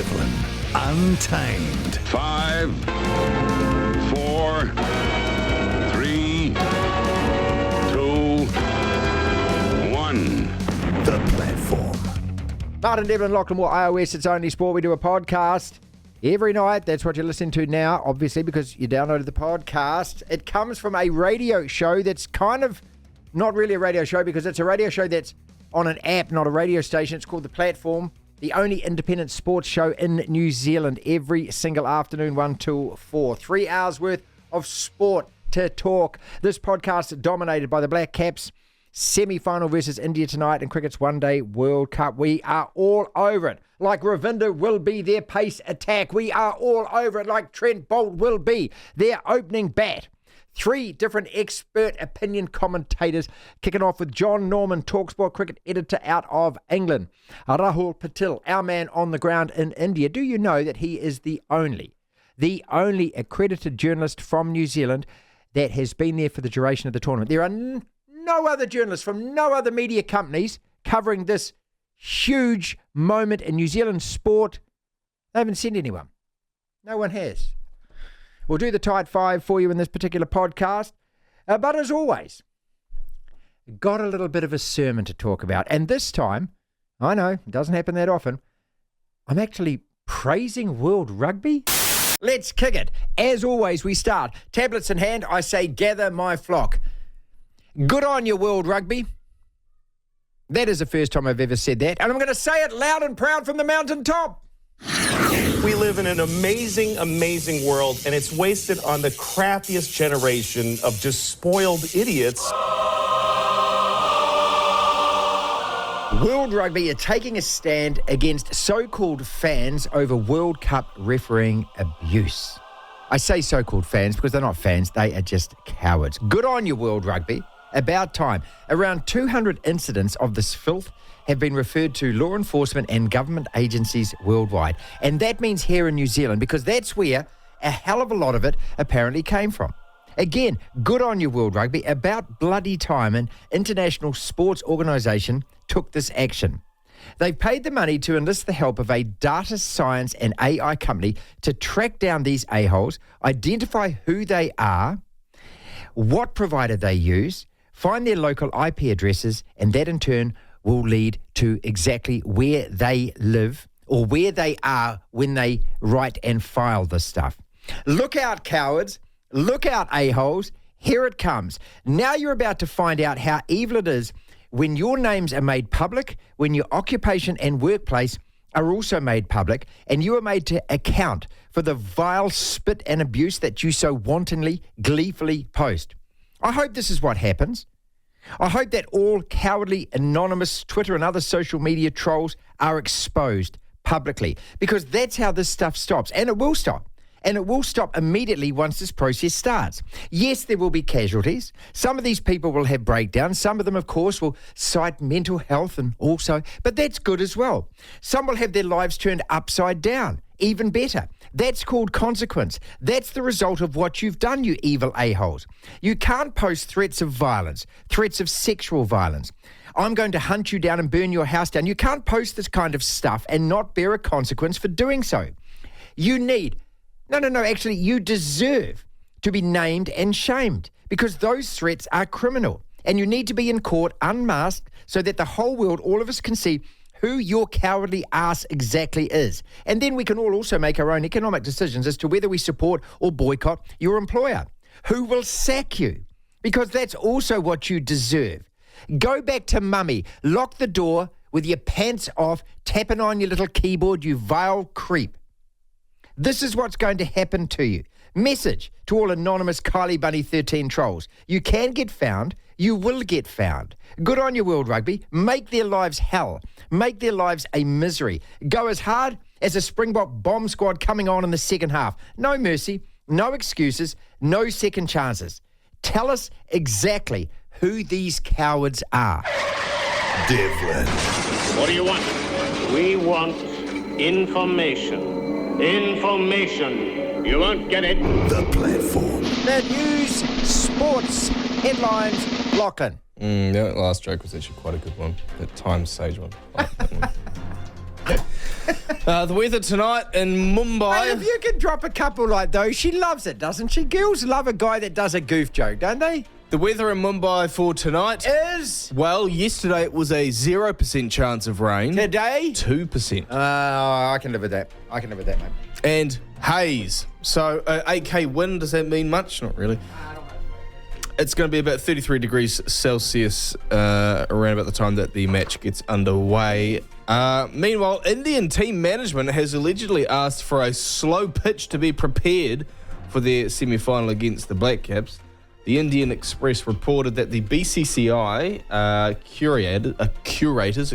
Devlin, Untamed. 5, 4, 3, 2, 1. The Platform. Martin Devlin, Lachlan Moore, iOS, It's Only Sport. We do a podcast every night. That's what you're listening to now, obviously, because you downloaded the podcast. It comes from a radio show that's kind of not really a radio show because it's a radio show that's on an app, not a radio station. It's called The Platform, the only independent sports show in New Zealand every single afternoon, 1 till 4. 3 hours worth of sport to talk. This podcast is dominated by the Black Caps. Semi-final versus India tonight in cricket's one-day World Cup. We are all over it. Like Ravinda will be their pace attack. We are all over it like Trent Bolt will be their opening bat. 3 different expert opinion commentators, kicking off with Jon Norman, talkSPORT cricket editor out of England. Rahul Patil, our man on the ground in India. Do you know that he is the only accredited journalist from New Zealand that has been there for the duration of the tournament? There are no other journalists from no other media companies covering this huge moment in New Zealand sport. They haven't sent anyone. No one has. We'll do the tight 5 for you in this particular podcast. But as always, got a little bit of a sermon to talk about. And this time, I know, it doesn't happen that often, I'm actually praising World Rugby. Let's kick it. As always, we start. Tablets in hand, I say, gather my flock. Good on you, World Rugby. That is the first time I've ever said that. And I'm going to say it loud and proud from the mountaintop. We live in an amazing, amazing world, and it's wasted on the crappiest generation of just spoiled idiots. World Rugby are taking a stand against so-called fans over World Cup refereeing abuse. I say so-called fans because they're not fans, they are just cowards. Good on you, World Rugby. About time. Around 200 incidents of this filth have been referred to law enforcement and government agencies worldwide. And that means here in New Zealand, because that's where a hell of a lot of it apparently came from. Again, good on you, World Rugby. About bloody time an international sports organisation took this action. They've paid the money to enlist the help of a data science and AI company to track down these a-holes, identify who they are, what provider they use, find their local IP addresses, and that in turn will lead to exactly where they live or where they are when they write and file this stuff. Look out, cowards. Look out, a-holes. Here it comes. Now you're about to find out how evil it is when your names are made public, when your occupation and workplace are also made public, and you are made to account for the vile spit and abuse that you so wantonly, gleefully post. I hope this is what happens. I hope that all cowardly, anonymous Twitter and other social media trolls are exposed publicly, because that's how this stuff stops. And it will stop. And it will stop immediately once this process starts. Yes, there will be casualties. Some of these people will have breakdowns. Some of them, of course, will cite mental health and also, but that's good as well. Some will have their lives turned upside down. Even better. That's called consequence. That's the result of what you've done, you evil a-holes. You can't post threats of violence, threats of sexual violence. I'm going to hunt you down and burn your house down. You can't post this kind of stuff and not bear a consequence for doing so. You deserve to be named and shamed because those threats are criminal. And you need to be in court unmasked so that the whole world, all of us, can see who your cowardly ass exactly is. And then we can all also make our own economic decisions as to whether we support or boycott your employer. Who will sack you? Because that's also what you deserve. Go back to mummy. Lock the door with your pants off, tapping on your little keyboard, you vile creep. This is what's going to happen to you. Message to all anonymous Kylie Bunny 13 trolls. You can get found. You will get found. Good on you, World Rugby. Make their lives hell. Make their lives a misery. Go as hard as a Springbok bomb squad coming on in the second half. No mercy, no excuses, no second chances. Tell us exactly who these cowards are. Devlin. What do you want? We want information. Information. You won't get it. The Platform. The news, sports, headlines, Lachlan. That last joke was actually quite a good one. The Times Sage one. The weather tonight in Mumbai. Mate, if you can drop a couple like those, she loves it, doesn't she? Girls love a guy that does a goof joke, don't they? The weather in Mumbai for tonight Is well, yesterday it was a 0% chance of rain. today? 2%. I can live with that. Mate. And haze. So 8k wind, does that mean much? Not really. It's going to be about 33 degrees Celsius around about the time that the match gets underway. Meanwhile, Indian team management has allegedly asked for a slow pitch to be prepared for their semi-final against the Black Caps. The Indian Express reported that the BCCI curators,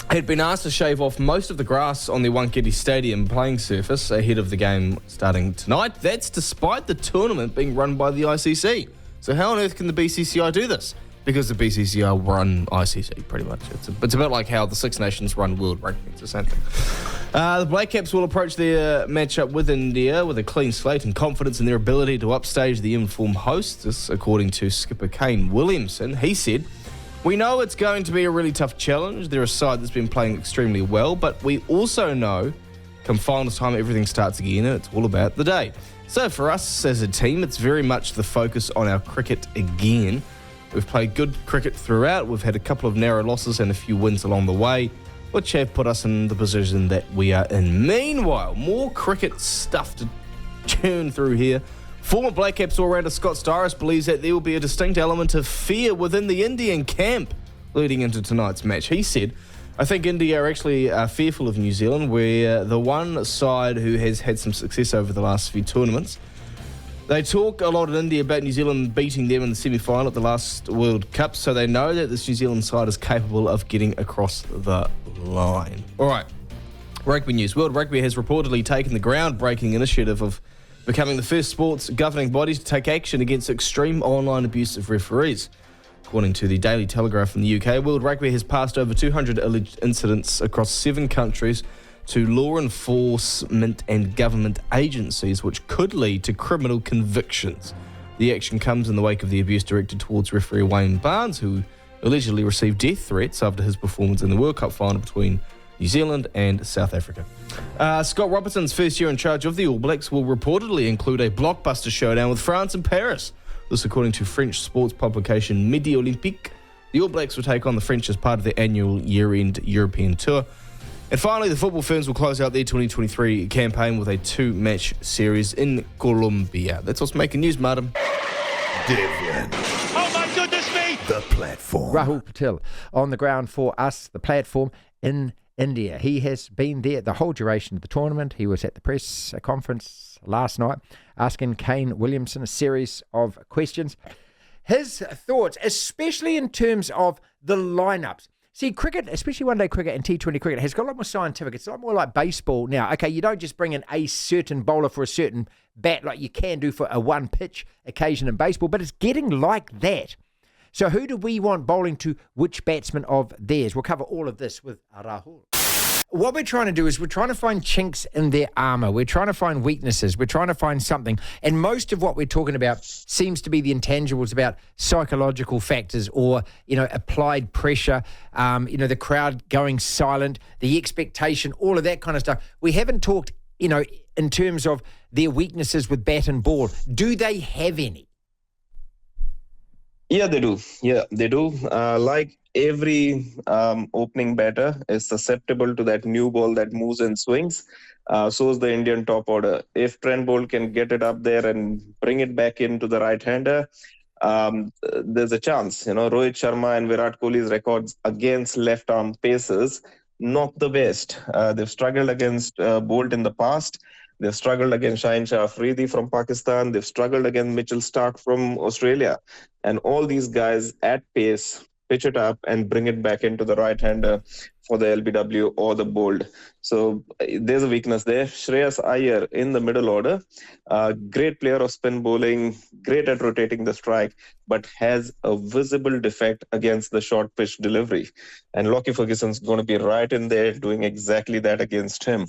had been asked to shave off most of the grass on the Wankhede Stadium playing surface ahead of the game starting tonight. That's despite the tournament being run by the ICC. So how on earth can the BCCI do this? Because the BCCI run ICC, pretty much. It's a bit like how the Six Nations run World Rugby. It's the same thing. The Black Caps will approach their matchup with India with a clean slate and confidence in their ability to upstage the informed hosts. This, according to skipper Kane Williamson. He said, "We know it's going to be a really tough challenge. They're a side that's been playing extremely well, but we also know come finals time, everything starts again and it's all about the day. So for us as a team, it's very much the focus on our cricket again. We've played good cricket throughout. We've had a couple of narrow losses and a few wins along the way, which have put us in the position that we are in. Meanwhile, more cricket stuff to churn through here. Former Black Caps all-rounder Scott Styris believes that there will be a distinct element of fear within the Indian camp leading into tonight's match. He said, "I think India are actually fearful of New Zealand. We're the one side who has had some success over the last few tournaments. They talk a lot in India about New Zealand beating them in the semi-final at the last World Cup, so they know that this New Zealand side is capable of getting across the line." All right, rugby news. World Rugby has reportedly taken the groundbreaking initiative of becoming the first sports governing body to take action against extreme online abuse of referees. According to the Daily Telegraph in the UK, World Rugby has passed over 200 alleged incidents across 7 countries to law enforcement and government agencies, which could lead to criminal convictions. The action comes in the wake of the abuse directed towards referee Wayne Barnes, who allegedly received death threats after his performance in the World Cup final between New Zealand and South Africa. Scott Robertson's first year in charge of the All Blacks will reportedly include a blockbuster showdown with France and Paris. This according to French sports publication Midi Olympique. The All Blacks will take on the French as part of their annual year-end European tour. And finally, the football firms will close out their 2023 campaign with a 2-match series in Colombia. That's what's making news, madam. Devlin. Oh my goodness me! The platform. Rahul Patil on the ground for us, the platform in India. He has been there the whole duration of the tournament. He was at the press conference last night asking Kane Williamson a series of questions. His thoughts, especially in terms of the lineups. See, cricket, especially one-day cricket and T20 cricket, has got a lot more scientific. It's a lot more like baseball now. Okay, you don't just bring in a certain bowler for a certain bat like you can do for a one-pitch occasion in baseball, but it's getting like that. So who do we want bowling to which batsman of theirs? We'll cover all of this with Rahul. What we're trying to do is we're trying to find chinks in their armour. We're trying to find weaknesses. We're trying to find something. And most of what we're talking about seems to be the intangibles about psychological factors or, applied pressure, the crowd going silent, the expectation, all of that kind of stuff. We haven't talked, in terms of their weaknesses with bat and ball. Do they have any? Yeah, they do. Like every opening batter is susceptible to that new ball that moves and swings. So is the Indian top order. If Trent Bolt can get it up there and bring it back into the right-hander, there's a chance. Rohit Sharma and Virat Kohli's records against left-arm pacers, not the best. They've struggled against Bolt in the past. They've struggled against Shaheen Shah Afridi from Pakistan. They've struggled against Mitchell Starc from Australia. And all these guys at pace pitch it up and bring it back into the right-hander for the LBW or the Bold. So there's a weakness there. Shreyas Iyer in the middle order, great player of spin bowling, great at rotating the strike, but has a visible defect against the short pitch delivery. And Lockie Ferguson's going to be right in there doing exactly that against him.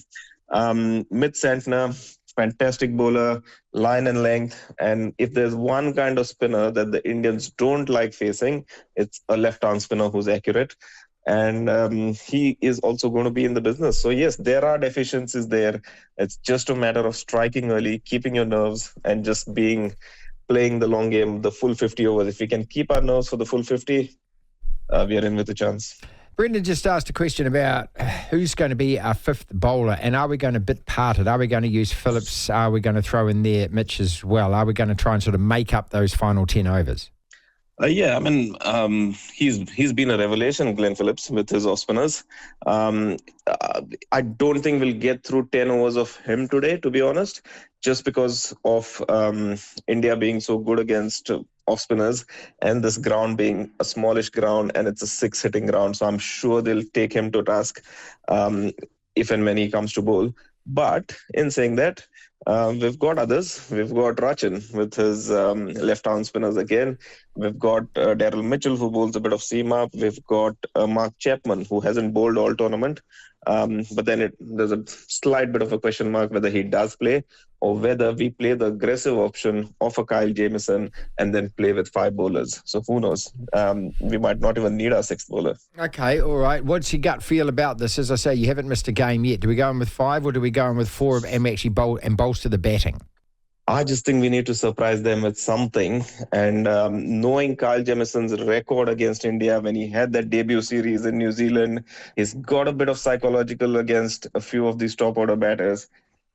Mid Santner, fantastic bowler, line and length. And if there's one kind of spinner that the Indians don't like facing, it's a left-arm spinner who's accurate. and he is also going to be in the business. So yes, there are deficiencies there. It's just a matter of striking early, keeping your nerves, and just playing the long game, the full 50 overs. If we can keep our nerves for the full 50, we are in with a chance. Brendan just asked a question about who's going to be our fifth bowler, and are we going to bit part it? Are we going to use Phillips? Are we going to throw in there Mitch as well? Are we going to try and sort of make up those final 10 overs? Yeah, I mean, he's been a revelation, Glenn Phillips, with his off spinners. I don't think we'll get through 10 overs of him today, to be honest, just because of India being so good against off spinners and this ground being a smallish ground and it's a 6-hitting ground. So I'm sure they'll take him to task if and when he comes to bowl. But in saying that, we've got others. We've got Rachin with his left-arm spinners again. We've got Daryl Mitchell, who bowls a bit of seam-up. We've got Mark Chapman, who hasn't bowled all tournament. But then there's a slight bit of a question mark whether he does play or whether we play the aggressive option of a Kyle Jamieson and then play with 5 bowlers. So who knows? We might not even need our 6th bowler. Okay, all right. What's your gut feel about this? As I say, you haven't missed a game yet. Do we go in with 5 or do we go in with 4 and actually bolster the batting? I just think we need to surprise them with something. And knowing Kyle Jamieson's record against India when he had that debut series in New Zealand, he's got a bit of psychological against a few of these top order batters.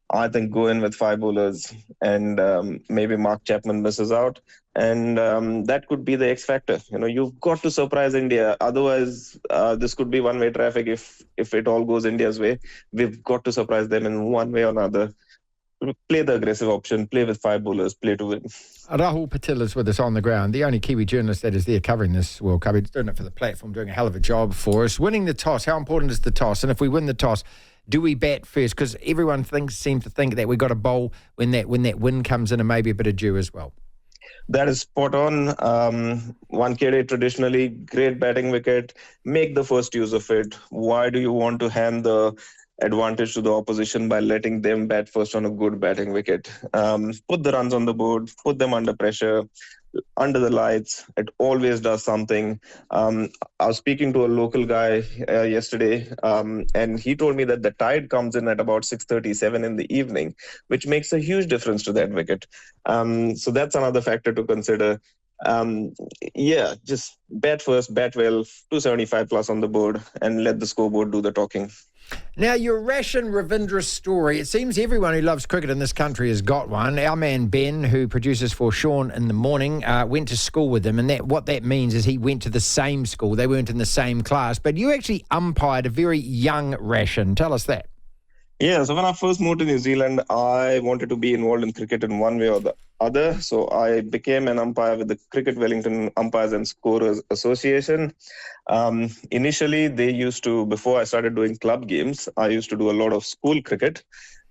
I think go in with 5 bowlers and maybe Mark Chapman misses out. And that could be the X factor. You know, you've got to surprise India. Otherwise, this could be one-way traffic if it all goes India's way. We've got to surprise them in one way or another. Play the aggressive option, play with 5 bowlers, play to win. Rahul Patil is with us on the ground, the only Kiwi journalist that is there covering this World Cup. He's doing it for the platform, doing a hell of a job for us. Winning the toss, how important is the toss? And if we win the toss, do we bat first? Because everyone seems to think that we've got to bowl when that wind comes in and maybe a bit of dew as well. That is spot on. Wankhede traditionally, great batting wicket. Make the first use of it. Why do you want to hand the advantage to the opposition by letting them bat first on a good batting wicket? Put the runs on the board, put them under pressure, under the lights. It always does something. I was speaking to a local guy yesterday, and he told me that the tide comes in at about 6:37 in the evening, which makes a huge difference to that wicket. So that's another factor to consider. Just bat first, bat well, 275 plus on the board, and let the scoreboard do the talking. Now, your Ration Ravindra story, it seems everyone who loves cricket in this country has got one. Our man Ben, who produces for Sean in the morning, went to school with him, and what that means is he went to the same school. They weren't in the same class, but you actually umpired a very young Ration. Tell us that. Yeah, so when I first moved to New Zealand, I wanted to be involved in cricket in one way or the other. So I became an umpire with the Cricket Wellington Umpires and Scorers Association. Initially, they used to, before I started doing club games, I used to do a lot of school cricket.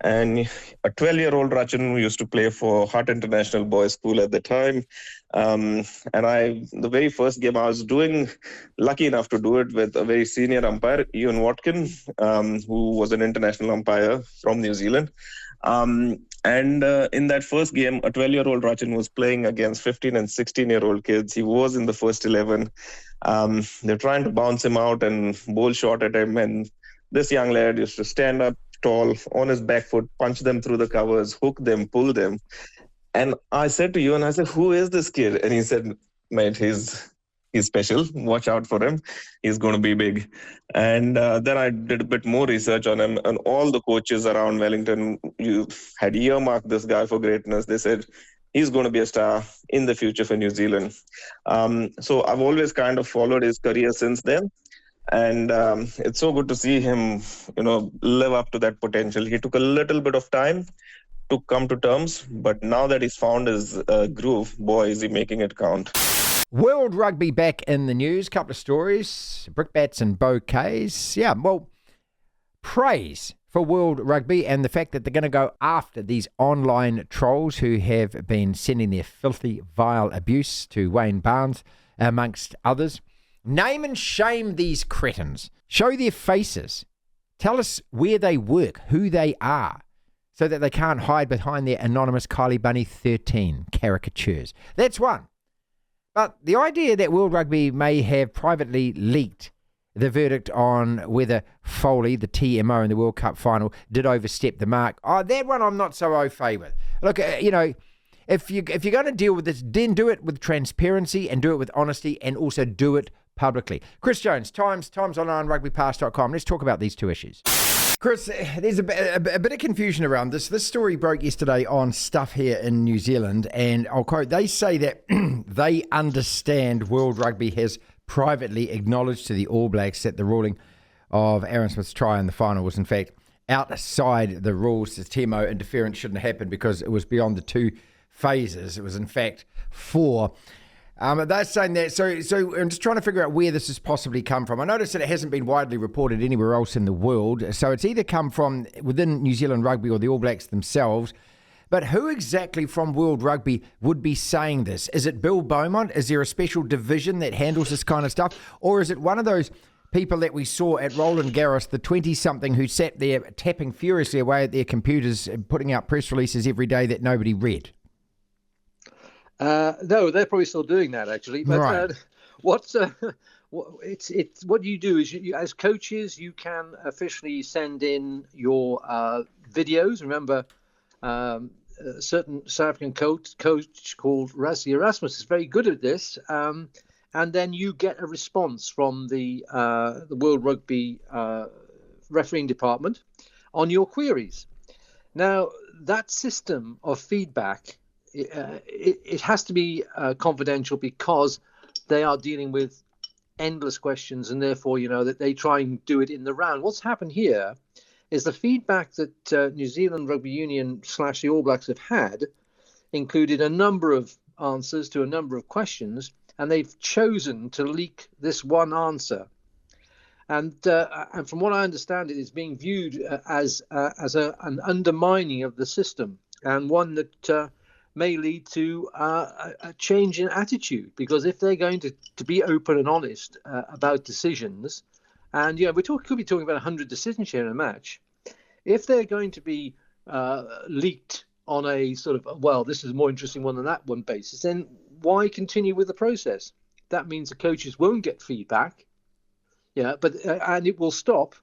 And a 12-year-old Rachin used to play for Hart International Boys School at the time. The very first game I was doing, lucky enough to do it with a very senior umpire, Ian Watkin, who was an international umpire from New Zealand. In that first game, a 12-year-old Rachin was playing against 15 and 16-year-old kids. He was in the first 11. They're trying to bounce him out and bowl short at him. And this young lad used to stand up tall on his back foot, punch them through the covers, hook them, pull them. And I said to Ewan, who is this kid? And he said, mate, he's special. Watch out for him. He's going to be big. And then I did a bit more research on him, and all the coaches around Wellington had earmarked this guy for greatness. They said, he's going to be a star in the future for New Zealand. So I've always kind of followed his career since then. And it's so good to see him, live up to that potential. He took a little bit of time to come to terms, but now that he's found his groove, boy, is he making it count. World Rugby back in the news. Couple of stories, brickbats and bouquets. Yeah, well, praise for World Rugby and the fact that they're going to go after these online trolls who have been sending their filthy, vile abuse to Wayne Barnes, amongst others. Name and shame these cretins. Show their faces. Tell us where they work, who they are, so that they can't hide behind their anonymous Kylie Bunny 13 caricatures. That's one. But the idea that World Rugby may have privately leaked the verdict on whether Foley, the TMO in the World Cup final, did overstep the mark. Oh, that one I'm not so au fait with. Look, if you're going to deal with this, then do it with transparency and do it with honesty and also do it publicly. Chris Jones, Times Online, rugbypass.com. Let's talk about these two issues. Chris, there's a bit of confusion around this. This story broke yesterday on Stuff here in New Zealand, and I'll quote, they say that they understand World Rugby has privately acknowledged to the All Blacks that the ruling of Aaron Smith's try in the final was in fact outside the rules. The TMO interference shouldn't have happened because it was beyond the 2 phases. It was in fact 4. They're saying that, so I'm just trying to figure out where this has possibly come from. I noticed that it hasn't been widely reported anywhere else in the world, so it's either come from within New Zealand Rugby or the All Blacks themselves. But who exactly from World Rugby would be saying this? Is it Bill Beaumont? Is there a special division that handles this kind of stuff? Or is it one of those people that we saw at Roland Garros, the 20-something who sat there tapping furiously away at their computers and putting out press releases every day that nobody read? No, they're probably still doing that, actually. But right. What you do is, you, as coaches, you can officially send in your videos. Remember, a certain South African coach called Rassie Erasmus is very good at this, and then you get a response from the World Rugby refereeing department on your queries. Now, that system of feedback, it has to be confidential because they are dealing with endless questions, and therefore, that they try and do it in the round. What's happened here is the feedback that New Zealand Rugby Union / the All Blacks have had included a number of answers to a number of questions, and they've chosen to leak this one answer. And from what I understand, it is being viewed as an undermining of the system, and one that may lead to a change in attitude, because if they're going to be open and honest about decisions, and we could be talking about 100 decisions here in a match, if they're going to be leaked on a sort of, well, this is a more interesting one than that one basis, then why continue with the process? That means the coaches won't get feedback, and it will stop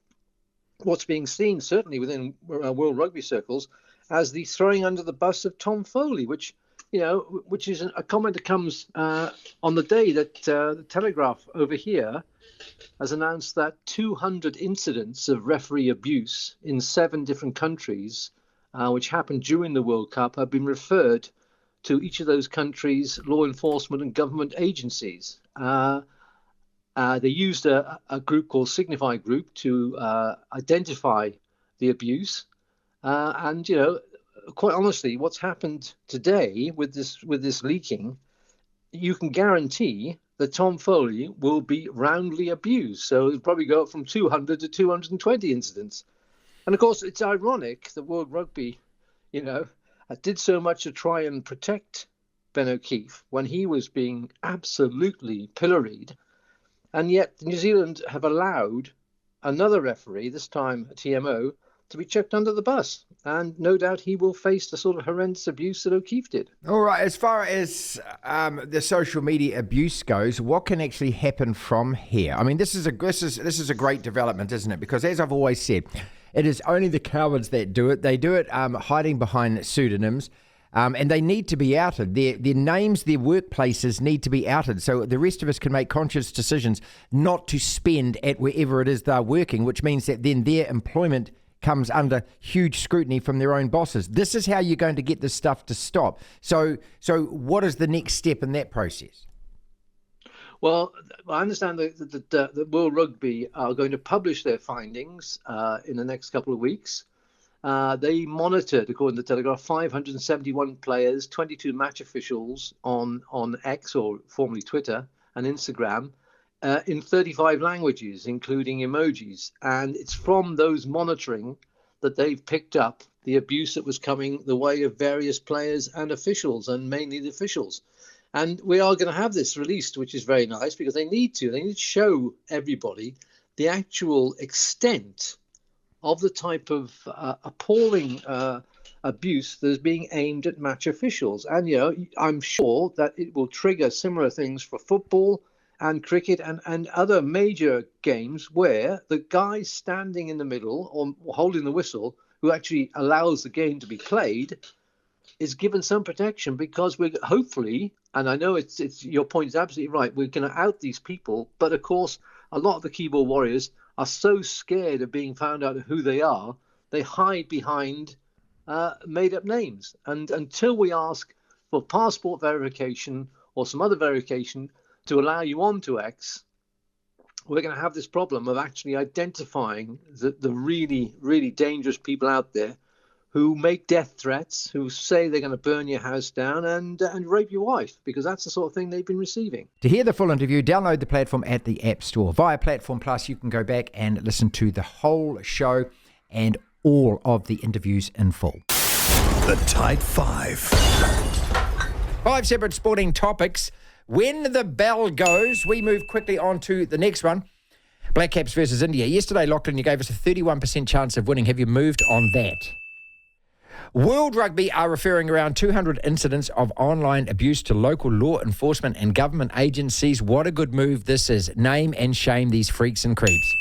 what's being seen, certainly within World Rugby circles, as the throwing under the bus of Tom Foley, which is a comment that comes on the day that the Telegraph over here has announced that 200 incidents of referee abuse in 7 different countries, which happened during the World Cup, have been referred to each of those countries' law enforcement and government agencies. They used a group called Signify Group to identify the abuse. And quite honestly, what's happened today with this leaking, you can guarantee that Tom Foley will be roundly abused. So it'll probably go up from 200 to 220 incidents. And of course, it's ironic that World Rugby, did so much to try and protect Ben O'Keefe when he was being absolutely pilloried. And yet New Zealand have allowed another referee, this time a TMO, to be chucked under the bus. And no doubt he will face the sort of horrendous abuse that O'Keefe did. All right, as far as the social media abuse goes, what can actually happen from here? I mean, this is a great development, isn't it? Because as I've always said, it is only the cowards that do it. They do it hiding behind pseudonyms. And they need to be outed. Their names, their workplaces need to be outed so the rest of us can make conscious decisions not to spend at wherever it is they're working, which means that then their employment comes under huge scrutiny from their own bosses. This is how you're going to get this stuff to stop. So what is the next step in that process? Well, I understand that World Rugby are going to publish their findings in the next couple of weeks. They monitored, according to the Telegraph, 571 players, 22 match officials on X, or formerly Twitter, and Instagram, in 35 languages, including emojis. And it's from those monitoring that they've picked up the abuse that was coming the way of various players and officials, and mainly the officials. And we are going to have this released, which is very nice, because they need to show everybody the actual extent of the type of appalling abuse that is being aimed at match officials. And, I'm sure that it will trigger similar things for football and cricket and other major games where the guy standing in the middle or holding the whistle, who actually allows the game to be played, is given some protection, because we're hopefully, and I know it's your point is absolutely right, we're going to out these people, but of course a lot of the keyboard warriors are so scared of being found out who they are, they hide behind made up names. And until we ask for passport verification or some other verification to allow you on to X, we're going to have this problem of actually identifying the really, really dangerous people out there who make death threats, who say they're going to burn your house down and rape your wife, because that's the sort of thing they've been receiving. To hear the full interview, download the platform at the App Store. Via Platform Plus, you can go back and listen to the whole show and all of the interviews in full. The Tide 5. 5 separate sporting topics. When the bell goes, we move quickly on to the next one. Black Caps versus India. Yesterday, Lachlan, you gave us a 31% chance of winning. Have you moved on that? World Rugby are referring around 200 incidents of online abuse to local law enforcement and government agencies. What a good move this is. Name and shame these freaks and creeps.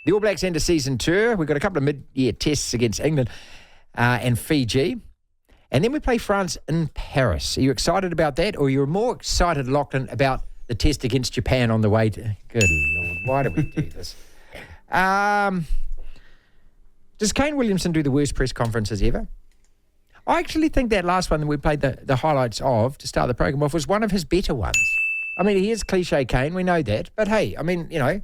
The All Blacks enter season tour. We've got a couple of mid-year tests against England and Fiji. And then we play France in Paris. Are you excited about that? Or you're more excited, Lachlan, about the test against Japan on the way to... Good Lord, why do we do this? Does Kane Williamson do the worst press conferences ever? I actually think that last one that we played the highlights of to start the program off was one of his better ones. I mean, he is cliche Kane, we know that. But hey, I mean, you know,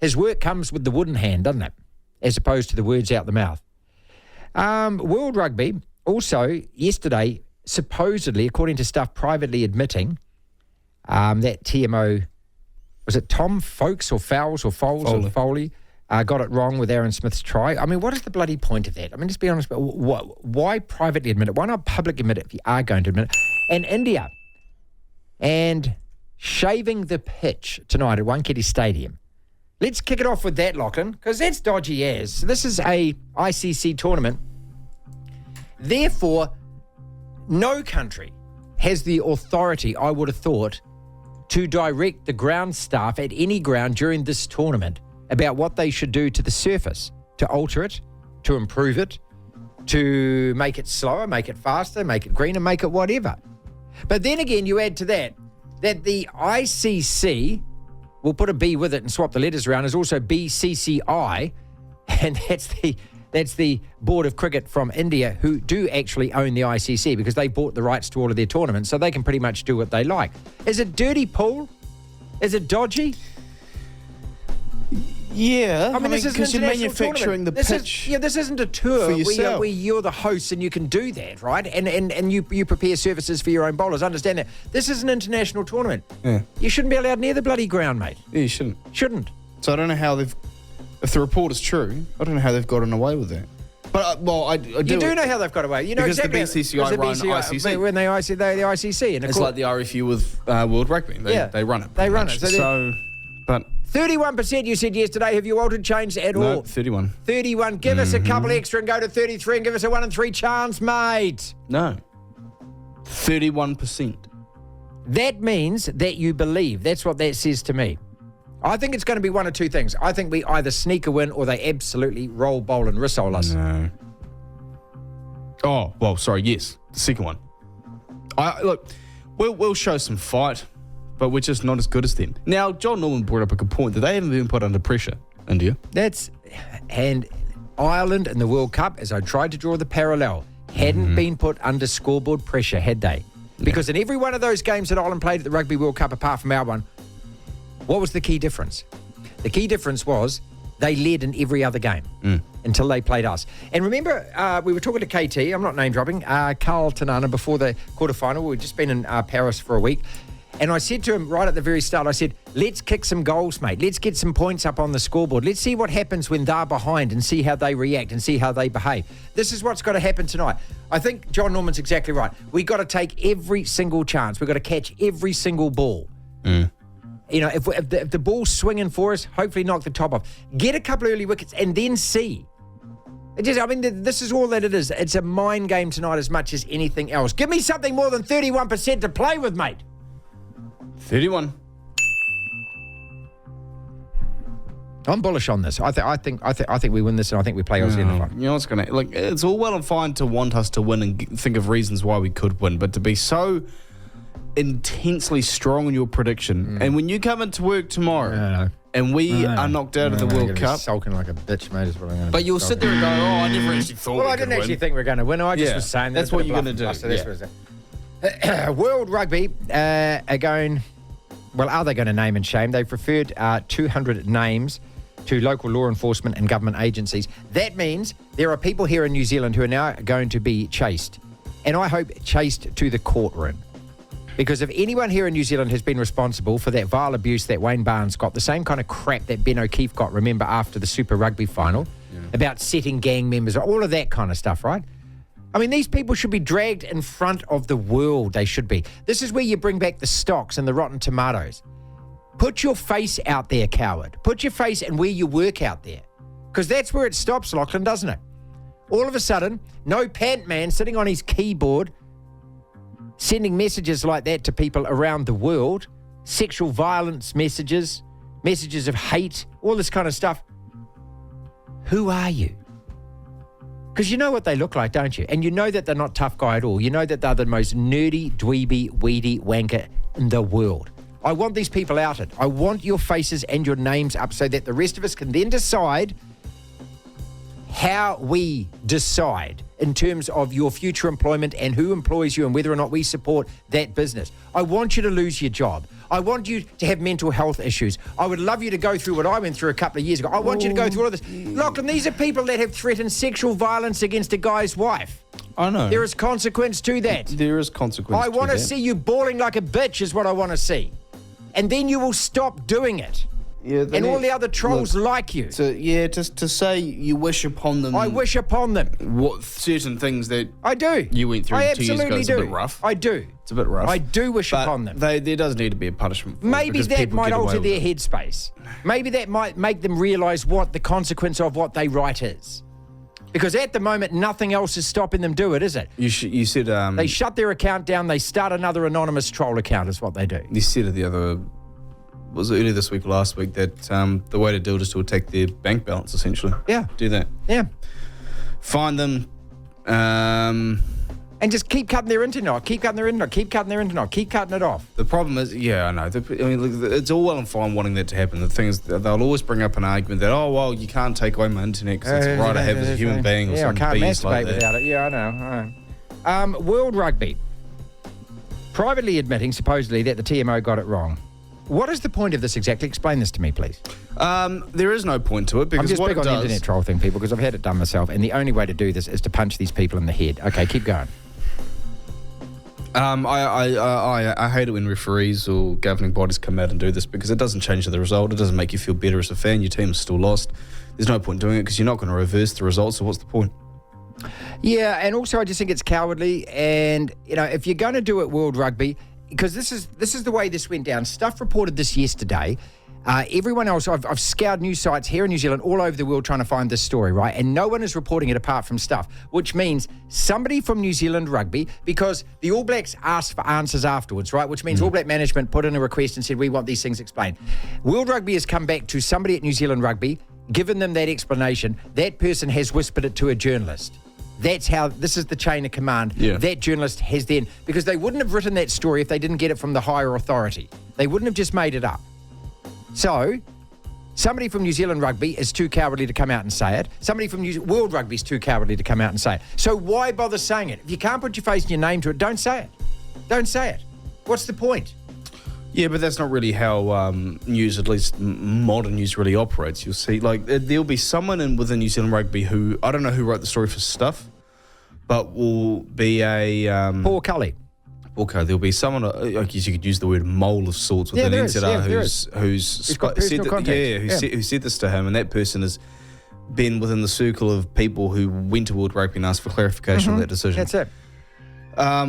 his work comes with the wooden hand, doesn't it? As opposed to the words out the mouth. World Rugby also yesterday, supposedly, according to stuff privately admitting, that TMO, was it Tom Folks or Fowles or Foley? Got it wrong with Aaron Smith's try. I mean, what is the bloody point of that? I mean, just be honest, but why privately admit it? Why not publicly admit it if you are going to admit it? And India, and shaving the pitch tonight at Wankhede Stadium. Let's kick it off with that, Lachlan, because that's dodgy as. So this is a ICC tournament. Therefore, no country has the authority, I would have thought, to direct the ground staff at any ground during this tournament about what they should do to the surface, to alter it, to improve it, to make it slower, make it faster, make it greener, make it whatever. But then again, you add to that the ICC, we'll put a B with it and swap the letters around, is also BCCI, and that's the Board of Cricket from India, who do actually own the ICC because they bought the rights to all of their tournaments, so they can pretty much do what they like. Is it dirty, Paul? Is it dodgy? Yeah, I mean this is because you're manufacturing the pitch. This isn't a tour where you're the host and you can do that, right? And you prepare services for your own bowlers. Understand that. This is an international tournament. Yeah. You shouldn't be allowed near the bloody ground, mate. Yeah, you shouldn't. Shouldn't. So I don't know how if the report is true, I don't know how they've gotten away with that. But, I do. You do know how they've got away. You know because exactly. the BCCI run ICC. When they the ICC. And it's like the RFU with World Rugby. They run it. They run it. But 31% you said yesterday. Have you altered, changed at all? No, 31. 31. Give us a couple extra and go to 33 and give us a 1 in 3 chance, mate. No. 31%. That means that you believe. That's what that says to me. I think it's going to be one of two things. I think we either sneak a win or they absolutely roll, bowl and risole us. No. Oh, well, sorry, yes. The second one. Look, we'll show some fight, but we're just not as good as them. Now, Jon Norman brought up a good point that they haven't been put under pressure, India. And Ireland in the World Cup, as I tried to draw the parallel, hadn't been put under scoreboard pressure, had they? Because in every one of those games that Ireland played at the Rugby World Cup, apart from our one, what was the key difference? The key difference was they led in every other game until they played us. And remember, we were talking to KT, I'm not name dropping, Carl Tanana before the quarterfinal. We'd just been in Paris for a week. And I said to him right at the very start, I said, let's kick some goals, mate. Let's get some points up on the scoreboard. Let's see what happens when they're behind and see how they react and see how they behave. This is what's got to happen tonight. I think Jon Norman's exactly right. We've got to take every single chance. We've got to catch every single ball. You know, if the ball's swinging for us, hopefully knock the top off. Get a couple of early wickets and then see. This is all that it is. It's a mind game tonight as much as anything else. Give me something more than 31% to play with, mate. 31. I'm bullish on this. I think we win this, and I think we play Aussie in the final. You know what's going to... Like, it's all well and fine to want us to win and think of reasons why we could win, but to be so intensely strong in your prediction, and when you come into work tomorrow, and we are knocked out of the World Cup... sulking like a bitch, mate, is what I'm going to But you'll sit there and go, I never actually thought we could I didn't actually think we were going to win. I just was saying that's what you're going to do. World Rugby are going... Well, are they going to name and shame? They've referred 200 names to local law enforcement and government agencies. That means there are people here in New Zealand who are now going to be chased. And I hope chased to the courtroom. Because if anyone here in New Zealand has been responsible for that vile abuse that Wayne Barnes got, the same kind of crap that Ben O'Keefe got, remember, after the Super Rugby final, about setting gang members, all of that kind of stuff, right? I mean, these people should be dragged in front of the world. They should be. This is where you bring back the stocks and the rotten tomatoes. Put your face out there, coward. Put your face and where you work out there. Because that's where it stops, Lachlan, doesn't it? All of a sudden, no pant man sitting on his keyboard sending messages like that to people around the world, sexual violence messages, messages of hate, all this kind of stuff. Who are you? Because you know what they look like, don't you? And you know that they're not tough guy at all. You know that they're the most nerdy, dweeby, weedy wanker in the world. I want these people outed. I want your faces and your names up so that the rest of us can then decide how we decide in terms of your future employment and who employs you and whether or not we support that business. I want you to lose your job. I want you to have mental health issues. I would love you to go through what I went through a couple of years ago. I want you to go through all of this. Lachlan, these are people that have threatened sexual violence against a guy's wife. I know. There is consequence to that. There is consequence I want to see you bawling like a bitch is what I want to see. And then you will stop doing it. Yeah, and all the other trolls like you. Just to say you wish upon them. I wish upon them. What certain things that I do. You went through I 2 years ago. absolutely It's do. a bit rough. I do. It's a bit rough. I do wish upon them. There does need to be a punishment. For Maybe it that people might get away alter with their it. headspace. Maybe that might make them realise what the consequence of what they write is. Because at the moment, nothing else is stopping them do it, is it? You said... they shut their account down. They start another anonymous troll account is what they do. You said it the other... Was it earlier this week or last week that the way to do it is to attack their bank balance, essentially? Yeah. Do that. Yeah. Find them... and just keep cutting their internet off. Keep cutting their internet off. Keep cutting their internet off. Keep cutting it off. The problem is, I know. Look, it's all well and fine wanting that to happen. The thing is, they'll always bring up an argument that, you can't take away my internet because it's a right I have as a human being or something. I can't BS masturbate like that. without it. Yeah, I know. World Rugby. Privately admitting, supposedly, that the TMO got it wrong. What is the point of this exactly? Explain this to me, please. There is no point to it because I'm just what big it on the internet troll thing, people, because I've had it done myself, and the only way to do this is to punch these people in the head. Okay, keep going. I hate it when referees or governing bodies come out and do this because it doesn't change the result. It doesn't make you feel better as a fan. Your team's still lost. There's no point doing it because you're not going to reverse the result, so what's the point? Yeah, and also I just think it's cowardly, and, if you're going to do it World Rugby... Because this is the way this went down. Stuff reported this yesterday. Everyone else, I've scoured news sites here in New Zealand, all over the world trying to find this story, right? And no one is reporting it apart from Stuff, which means somebody from New Zealand Rugby, because the All Blacks asked for answers afterwards, right? Which means All Black management put in a request and said, we want these things explained. World Rugby has come back to somebody at New Zealand Rugby, given them that explanation. That person has whispered it to a journalist. That's how, this is the chain of command. Yeah. That journalist has then, because they wouldn't have written that story if they didn't get it from the higher authority. They wouldn't have just made it up. So, somebody from New Zealand Rugby is too cowardly to come out and say it. Somebody from World Rugby is too cowardly to come out and say it. So why bother saying it? If you can't put your face and your name to it, don't say it. Don't say it. What's the point? Yeah, but that's not really how news, at least modern news, really operates. You'll see, there'll be someone within New Zealand Rugby who, I don't know who wrote the story for Stuff, but will be a... Paul Cully. Okay, there'll be someone, I guess you could use the word mole of sorts within NZR who said this to him, and that person has been within the circle of people who went to World Rugby and asked for clarification on that decision. That's it.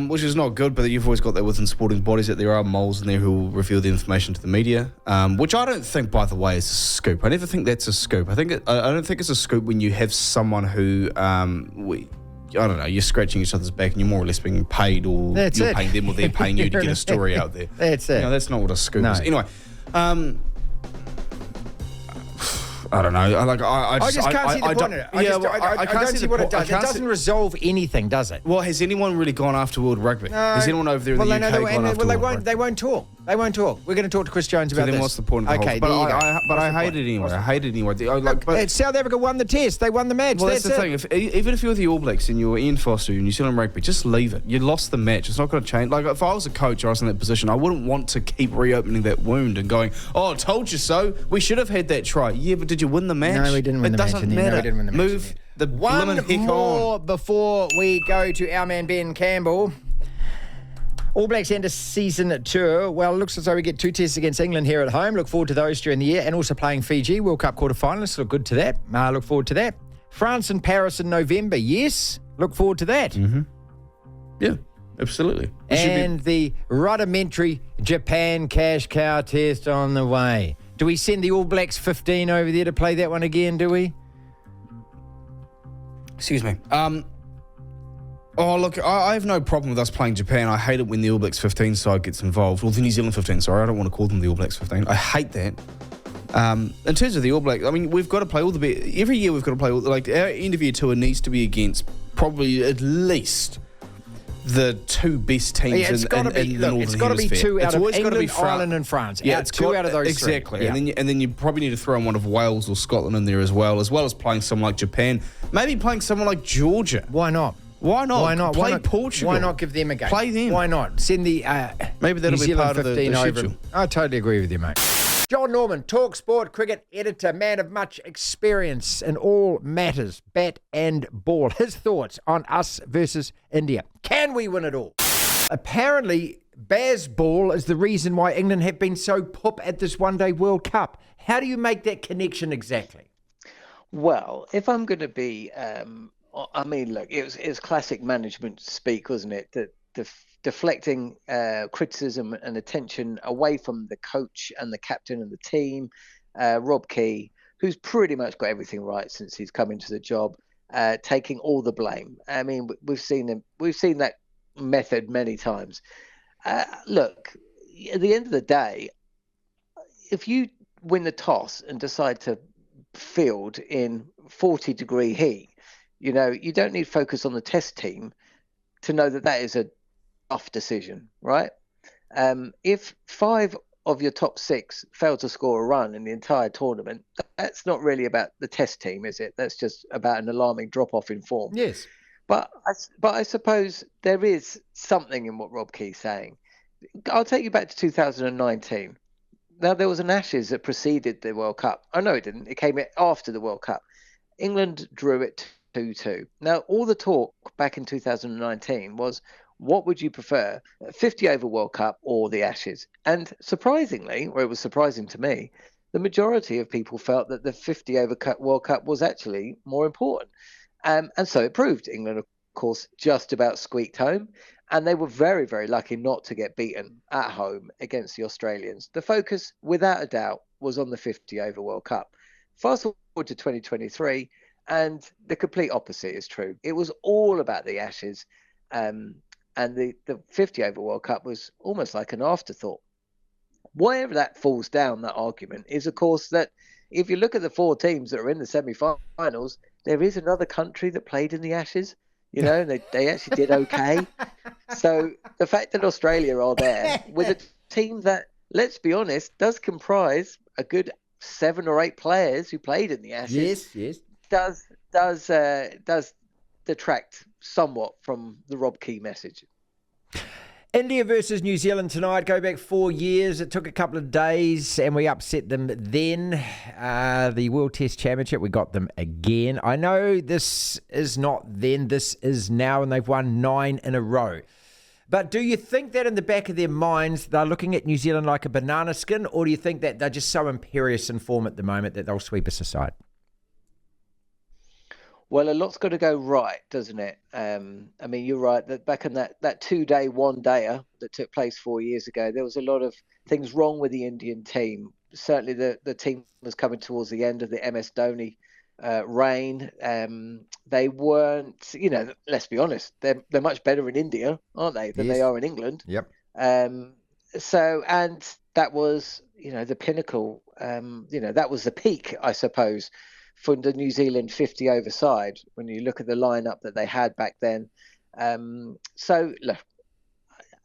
Which is not good, but you've always got that within sporting bodies, that there are moles in there who will reveal the information to the media, which I don't think, by the way, is a scoop. I never think that's a scoop. I don't think it's a scoop when you have someone who, I don't know, you're scratching each other's back and you're more or less being paid, or you're paying them or they're paying you to get a story out there. That's it. That's not what a scoop is. Anyway, I don't know. I just can't see the point of it. I don't see what it does. It doesn't resolve anything, does it? Well, has anyone really gone after World Rugby? Has anyone over there in the UK gone after World Rugby? They won't talk. They won't talk. We're going to talk to Chris Jones about then this. What's the point of the whole? But I hate it anyway. I hate it anyway. South Africa won the test. They won the match. Well, that's the thing. Even if you're the All Blacks and you're Ian Foster and New Zealand Rugby, just leave it. You lost the match. It's not going to change. Like, if I was a coach or I was in that position, I wouldn't want to keep reopening that wound and going, oh, I told you so. We should have had that try. Yeah, but did you win the match? No, we didn't win the match. It doesn't matter. No, we didn't win the match. Move the one more before we go to our man Ben Campbell. All Blacks enter season tour. Well, it looks as though we get 2 tests against England here at home. Look forward to those during the year. And also playing Fiji, World Cup quarterfinalists. Look good to that. Look forward to that. France and Paris in November. Yes. Look forward to that. Mm-hmm. Yeah, absolutely. And the rudimentary Japan cash cow test on the way. Do we send the All Blacks 15 over there to play that one again, do we? Excuse me. Oh, look, I have no problem with us playing Japan. I hate it when the All Blacks 15 side gets involved. Or the New Zealand 15, sorry. I don't want to call them the All Blacks 15. I hate that. In terms of the All Blacks, I mean, we've got to play all the best. Every year we've got to play, like, our end of year tour needs to be against probably at least the 2 best teams in the Northern Hemisphere. It's got to be 2 out of England, Ireland and France. Yeah, it's 2 out of those 3. Exactly. Yeah. And then you probably need to throw in one of Wales or Scotland in there as well as playing someone like Japan. Maybe playing someone like Georgia. Why not? Why not? Why not? Play Portugal. Why not give them a game? Play them. Why not? Send the maybe that'll New be Zealand part of the 15 over. schedule. I totally agree with you, mate. Jon Norman, talkSPORT cricket editor, man of much experience in all matters, bat and ball. His thoughts on us versus India. Can we win it all? Apparently, Bazball is the reason why England have been so poop at this one-day World Cup. How do you make that connection exactly? Well, if I'm going to be, I mean, look, it was classic management speak, wasn't it? Deflecting criticism and attention away from the coach and the captain and the team, Rob Key, who's pretty much got everything right since he's come into the job, taking all the blame. I mean, we've seen that method many times. Look, at the end of the day, if you win the toss and decide to field in 40-degree heat, you don't need focus on the test team to know that is a tough decision, right? If 5 of your top 6 fail to score a run in the entire tournament, that's not really about the test team, is it? That's just about an alarming drop-off in form. Yes. But I suppose there is something in what Rob Key's saying. I'll take you back to 2019. Now, there was an Ashes that preceded the World Cup. Oh, no, it didn't. It came after the World Cup. England drew it 2-2. Now, all the talk back in 2019 was, what would you prefer, a 50-over World Cup or the Ashes? And surprisingly, or it was surprising to me, the majority of people felt that the 50-over World Cup was actually more important. And so it proved. England, of course, just about squeaked home. And they were very, very lucky not to get beaten at home against the Australians. The focus, without a doubt, was on the 50-over World Cup. Fast forward to 2023, and the complete opposite is true. It was all about the Ashes. And the 50-over World Cup was almost like an afterthought. Wherever that falls down, that argument, is, of course, that if you look at the 4 teams that are in the semi-finals, there is another country that played in the Ashes, and they actually did okay. So the fact that Australia are there with a team that, let's be honest, does comprise a good 7 or 8 players who played in the Ashes, does detract somewhat from the Rob Key message. India versus New Zealand tonight. Go back 4 years. It took a couple of days and we upset them then. The World Test Championship, we got them again. I know this is not then, this is now, and they've won 9 in a row. But do you think that in the back of their minds, they're looking at New Zealand like a banana skin, or do you think that they're just so imperious in form at the moment that they'll sweep us aside? Well, a lot's got to go right, doesn't it? I mean, you're right that back in that 2-day, one-dayer that took place 4 years ago, there was a lot of things wrong with the Indian team. Certainly the team was coming towards the end of the MS Dhoni reign. They weren't, let's be honest, they're much better in India, aren't they, than they are in England? Yep. So, and that was, the pinnacle that was the peak, I suppose, for the New Zealand 50 over side when you look at the lineup that they had back then. So, look,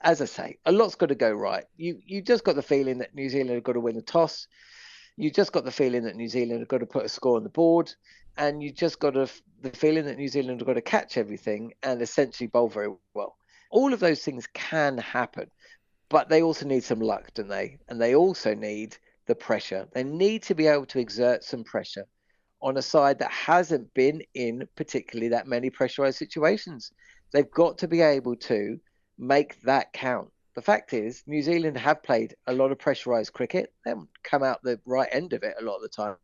as I say, a lot's got to go right. You just got the feeling that New Zealand have got to win the toss. You just got the feeling that New Zealand have got to put a score on the board. And you just got the feeling that New Zealand have got to catch everything and essentially bowl very well. All of those things can happen, but they also need some luck, don't they? And they also need the pressure. They need to be able to exert some pressure on a side that hasn't been in particularly that many pressurized situations. They've got to be able to make that count. The fact is, New Zealand have played a lot of pressurized cricket. They haven't come out the right end of it a lot of the time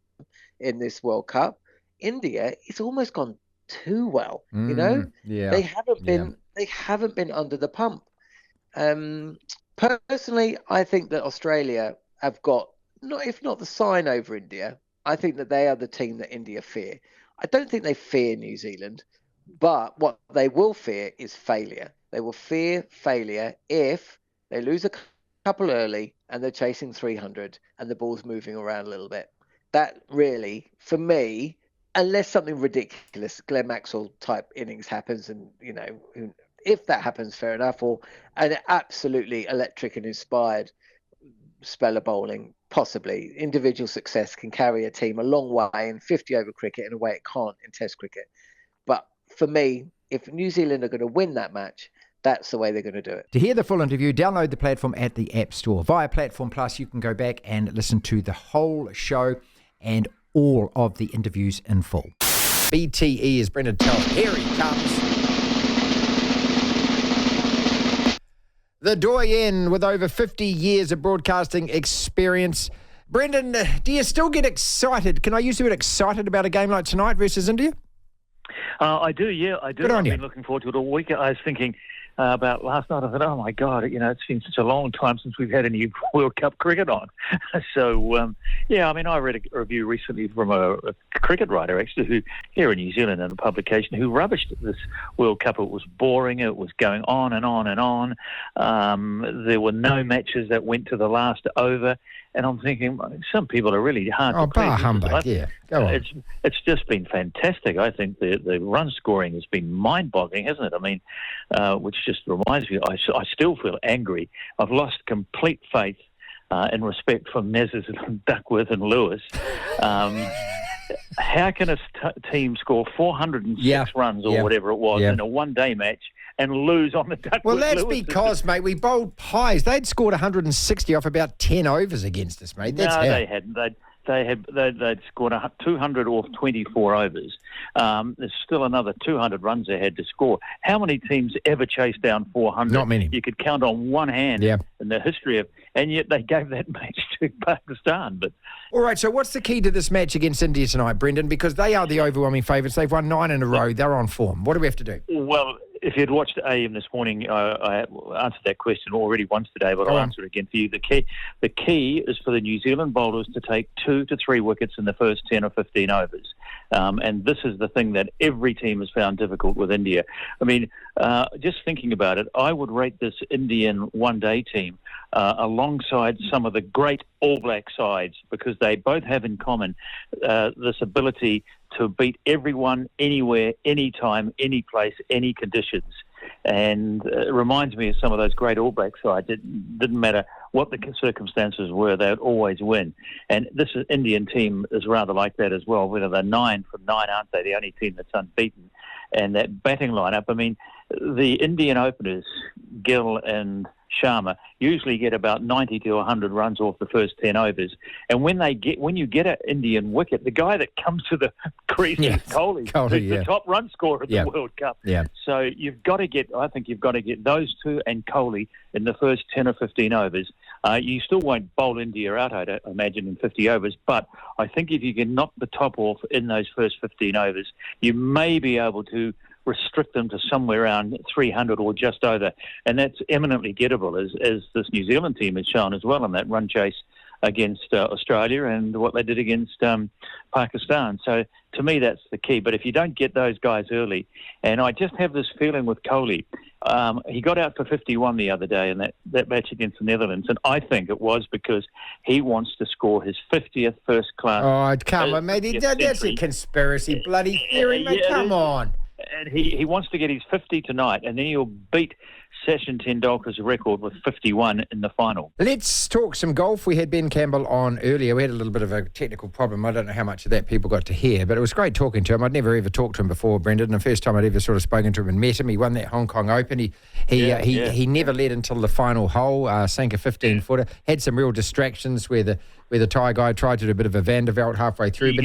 in this World Cup. India, it's almost gone too well. They haven't been under the pump. Personally, I think that Australia have got, if not the sign over India, I think that they are the team that India fear. I don't think they fear New Zealand, but what they will fear is failure. They will fear failure if they lose a couple early and they're chasing 300 and the ball's moving around a little bit. That really, for me, unless something ridiculous, Glenn Maxwell type innings happens, and if that happens, fair enough, or an absolutely electric and inspired spell of bowling, possibly. Individual success can carry a team a long way in 50 over cricket in a way it can't in Test cricket. But for me, if New Zealand are going to win that match, that's the way they're going to do it. To hear the full interview, download the platform at the App Store. Via Platform Plus, you can go back and listen to the whole show and all of the interviews in full. BTE is Brendan Telfer. Here he comes. The doyen with over 50 years of broadcasting experience. Brendan, do you still get excited? Can I use the word excited about a game like tonight versus India? I do, yeah, I do. I've been looking forward to it all week. I was thinking about last night. I thought, oh my God, it's been such a long time since we've had any World Cup cricket on. So, I read a review recently from a cricket writer, actually, who here in New Zealand in a publication, who rubbished this World Cup. It was boring. It was going on and on and on. There were no matches that went to the last over. And I'm thinking, some people are really hard to please. Humbug, yeah. Go on. It's just been fantastic. I think the run scoring has been mind-boggling, hasn't it? I mean, which just reminds me, I still feel angry. I've lost complete faith in respect for Mezes and Duckworth and Lewis. How can a team score 406 runs or whatever it was in a one-day match and lose on the Duckworth? Well, that's because, mate, we bowled pies. They'd scored 160 off about 10 overs against us, mate. That's they hadn't. They'd scored 200 off 24 overs. There's still another 200 runs they had to score. How many teams ever chased down 400? Not many. You could count on one hand in the history of, and yet they gave that match to Pakistan. But all right, so what's the key to this match against India tonight, Brendan? Because they are the overwhelming favourites. They've won 9 in a row. They're on form. What do we have to do? Well, if you'd watched AM this morning, I answered that question already once today, but I'll answer it again for you. The key is for the New Zealand bowlers to take 2 to 3 wickets in the first 10 or 15 overs. And this is the thing that every team has found difficult with India. I mean, just thinking about it, I would rate this Indian one-day team alongside some of the great All Black sides, because they both have in common this ability to beat everyone, anywhere, anytime, any place, any conditions. And it reminds me of some of those great All Black sides. It didn't matter what the circumstances were, they would always win. And this Indian team is rather like that as well, whether they're 9 from 9, aren't they? The only team that's unbeaten. And that batting lineup, I mean, the Indian openers, Gill and Sharma, usually get about 90 to 100 runs off the first 10 overs. And when you get an Indian wicket, the guy that comes to the crease is Kohli, who's the top run scorer of the World Cup. Yeah. So I think you've got to get those two and Kohli in the first 10 or 15 overs. You still won't bowl India out, I imagine, in 50 overs, but I think if you can knock the top off in those first 15 overs, you may be able to restrict them to somewhere around 300 or just over. And that's eminently gettable, as this New Zealand team has shown as well in that run chase against Australia and what they did against Pakistan. So to me, that's the key. But if you don't get those guys early, and I just have this feeling with Kohli, He got out for 51 the other day in that match against the Netherlands, and I think it was because he wants to score his 50th first class. Oh, come on, mate. That's a conspiracy bloody theory, mate. Come on. And he wants to get his 50 tonight, and then he'll beat Sachin Tendulkar's record with 51 in the final. Let's talk some golf. We had Ben Campbell on earlier. We had a little bit of a technical problem. I don't know how much of that people got to hear, but it was great talking to him. I'd never ever talked to him before, Brendan. The first time I'd ever sort of spoken to him and met him. He won that Hong Kong Open. He never led until the final hole, sank a 15-footer. Had some real distractions where the Thai guy tried to do a bit of a Van der Veld halfway through,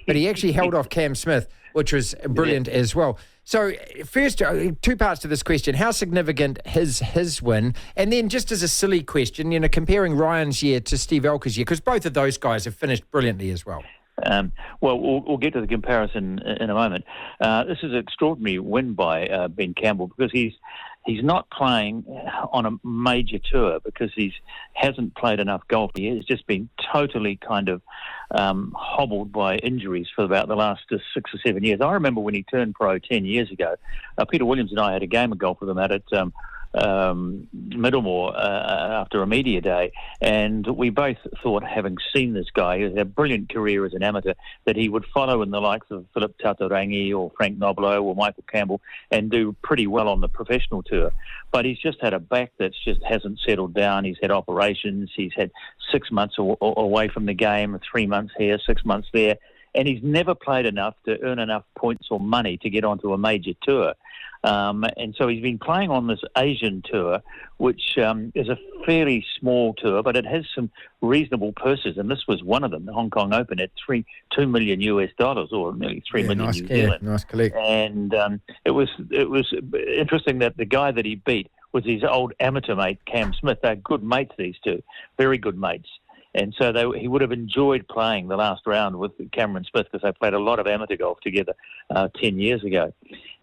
but he actually held off Cam Smith, which was brilliant as well. So first, two parts to this question. How significant his win? And then just as a silly question, comparing Ryan's year to Steve Elker's year, because both of those guys have finished brilliantly as well. We'll get to the comparison in a moment. This is an extraordinary win by Ben Campbell because he's not playing on a major tour because he hasn't played enough golf. He has just been totally kind of hobbled by injuries for about the last 6 or 7 years. I remember when he turned pro 10 years ago, Peter Williams and I had a game of golf with him out at Middlemore after a media day, and we both thought, having seen this guy who had a brilliant career as an amateur, that he would follow in the likes of Philip Tatarangi or Frank Nobilo or Michael Campbell and do pretty well on the professional tour. But he's just had a back that just hasn't settled down. He's had operations. He's had 6 months away from the game, 3 months here, 6 months there, and he's never played enough to earn enough points or money to get onto a major tour. And so he's been playing on this Asian tour, which is a fairly small tour, but it has some reasonable purses, and this was one of them. The Hong Kong Open at $2 million or nearly 3 million New Zealand. Nice collect. And it was interesting that the guy that he beat was his old amateur mate, Cam Smith. They're good mates, these two, very good mates. And so he would have enjoyed playing the last round with Cameron Smith because they played a lot of amateur golf together 10 years ago.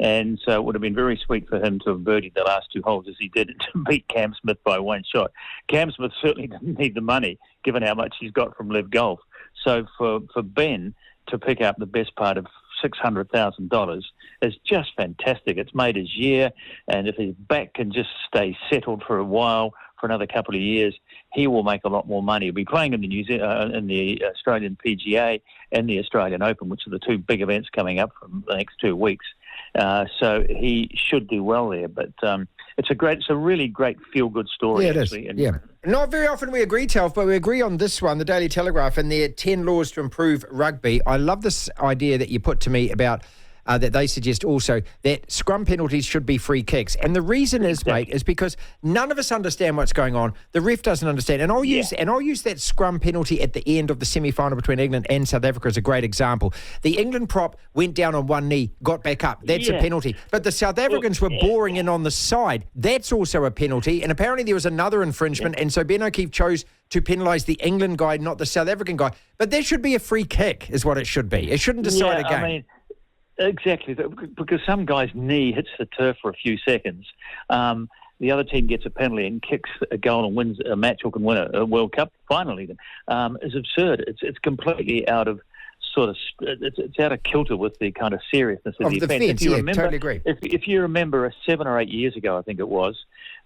And so it would have been very sweet for him to have birdied the last 2 holes as he did to beat Cam Smith by 1 shot. Cam Smith certainly didn't need the money given how much he's got from Live Golf. So for Ben to pick up the best part of $600,000 is just fantastic. It's made his year, and if his back can just stay settled for a while, for another couple of years, he will make a lot more money. He'll be playing in the Australian PGA and the Australian Open, which are the 2 big events coming up from the next 2 weeks. So he should do well there. But it's a really great feel-good story. Yeah, it actually. is. Yeah. Not very often we agree, Telf, but we agree on this one, the Daily Telegraph, and their 10 laws to improve rugby. I love this idea that you put to me about that they suggest also that scrum penalties should be free kicks. And the reason is, mate, is because none of us understand what's going on. The ref doesn't understand. And I'll use that scrum penalty at the end of the semi-final between England and South Africa as a great example. The England prop went down on one knee, got back up. That's a penalty. But the South Africans were boring in on the side. That's also a penalty. And apparently there was another infringement. And so Ben O'Keefe chose to penalise the England guy, not the South African guy. But that should be a free kick, is what it should be. It shouldn't decide a game. Exactly, because some guy's knee hits the turf for a few seconds. The other team gets a penalty and kicks a goal and wins a match or can win a World Cup final even. Is absurd. It's completely out of it's out of kilter with the kind of seriousness of the offence. If you remember, totally agree. If you remember 7 or 8 years ago, I think it was,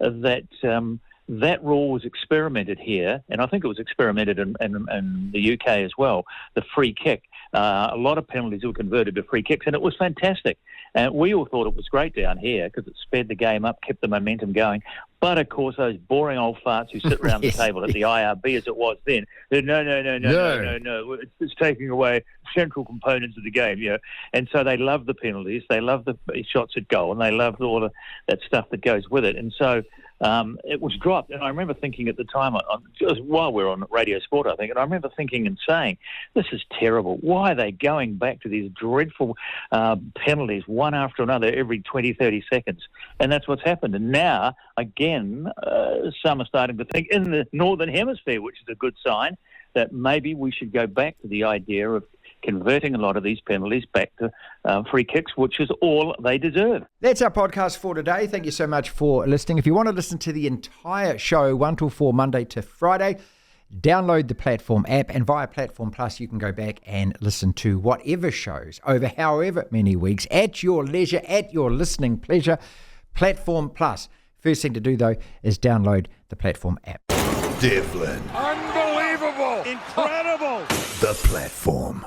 that rule was experimented here, and I think it was experimented in the UK as well, the free kick. A lot of penalties were converted to free kicks, and it was fantastic. And we all thought it was great down here because it sped the game up, kept the momentum going. But, of course, those boring old farts who sit around the table at the IRB, as it was then, no, it's taking away central components of the game, And so they love the penalties, they love the shots at goal, and they love all that stuff that goes with it. And so it was dropped. And I remember thinking at the time, while we were on Radio Sport, I think, and I remember thinking and saying, this is terrible. Why are they going back to these dreadful penalties, one after another, every 20, 30 seconds? And that's what's happened. And now, again, some are starting to think in the Northern Hemisphere, which is a good sign, that maybe we should go back to the idea of converting a lot of these penalties back to free kicks, which is all they deserve. That's our podcast for today. Thank you so much for listening. If you want to listen to the entire show, 1 till 4, Monday to Friday, download the Platform app, and via Platform Plus, you can go back and listen to whatever shows over however many weeks at your leisure, at your listening pleasure. Platform Plus. First thing to do, though, is download the Platform app. Devlin. Unbelievable. Incredible. The Platform.